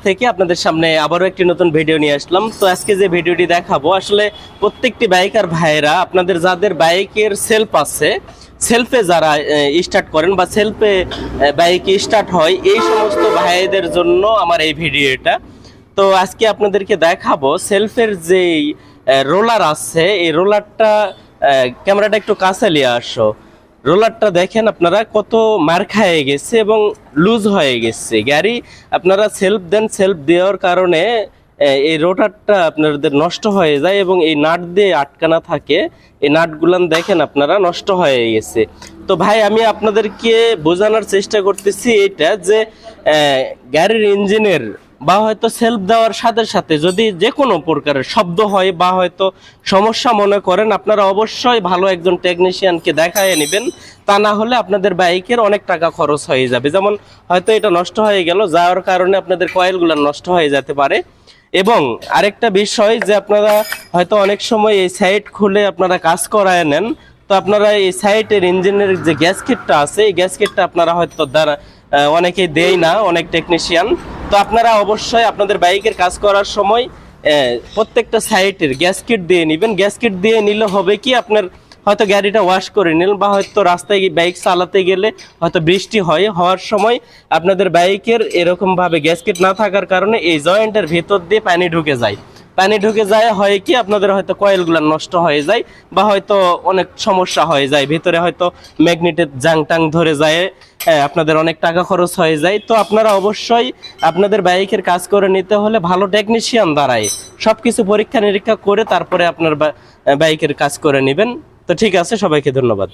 থেকে আপনাদের সামনে আবারও একটি নতুন ভিডিও নিয়ে আসলাম। তো আজকে যে ভিডিওটি দেখাবো আসলে প্রত্যেকটি বাইকার ভাইয়েরা আপনাদের যাদের বাইকের সেলফ আছে, সেলফে যারা স্টার্ট করেন বা সেলফে বাইক স্টার্ট হয়, এই সমস্ত ভাইদের জন্য আমার এই ভিডিওটা। তো আজকে আপনাদেরকে দেখাবো সেলফের যেই রোলার আছে, এই রোলারটা ক্যামেরাটা একটু কাছে নিয়ে আসো। রোলারটা দেখেন আপনারা কত মার খেয়ে গেছে এবং লুজ হয়ে গেছে। গাড়ি আপনারা সেলফ দেন, সেলফ দেওয়ার কারণে এই রোটারটা আপনাদের নষ্ট হয়ে যায় এবং এই নাট দিয়ে আটকানা থাকে। এই নাটগুলান দেখেন আপনারা নষ্ট হয়ে গেছে। তো ভাই আমি আপনাদেরকে বোঝানোর চেষ্টা করতেছি এটা যে গাড়ির ইঞ্জিনের বা হয়তো সেলফ দেওয়ার সাথে সাথে যদি যে কোনো প্রকারের শব্দ হয় বা হয়তো সমস্যা মনে করেন, আপনারা অবশ্যই ভালো একজন টেকনিশিয়ানকে দেখায় নেবেন। তা না হলে আপনাদের বাইকের অনেক টাকা খরচ হয়ে যাবে। যেমন হয়তো এটা নষ্ট হয়ে গেল, যাওয়ার কারণে আপনাদের কয়েলগুলো নষ্ট হয়ে যেতে পারে। এবং আরেকটা বিষয় যে আপনারা হয়তো অনেক সময় এই সাইড খুলে আপনারা কাজ করায় নেন, তো আপনারা এই সাইডের ইঞ্জিনের যে গ্যাসকেটটা আছে, এই গ্যাসকেটটা আপনারা হয়তো অনেকেই দেয় না, অনেক টেকনিশিয়ান। তো আপনারা অবশ্যই আপনাদের বাইকের কাজ করার সময় প্রত্যেকটা সাইডের গ্যাসকেট দিয়ে নেবেন। গ্যাসকেট দিয়ে নিলে হবে কি, আপনার হয়তো গাড়িটা ওয়াশ করে নিলেন বা হয়তো রাস্তায় বাইক চালাতে গেলে হয়তো বৃষ্টি হওয়ার সময় আপনাদের বাইকের এরকমভাবে গ্যাসকেট না থাকার কারণে এই জয়েন্টের ভেতর দিয়ে পানি ঢুকে যায়। পানি ঢুকে যায় হয় কি, আপনাদের হয়তো কয়েলগুলো নষ্ট হয়ে যায় বা হয়তো অনেক সমস্যা হয়ে যায়, ভিতরে হয়তো ম্যাগনেটের জাংটাং ধরে যায়, আপনাদের অনেক টাকা খরচ হয়ে যায়। তো আপনারা অবশ্যই আপনাদের বাইকের কাজ করে নিতে হলে ভালো টেকনিশিয়ান দ্বারাই সবকিছু পরীক্ষা নিরীক্ষা করে তারপরে আপনার বাইকের কাজ করে নেবেন। তো ঠিক আছে, সবাইকে ধন্যবাদ।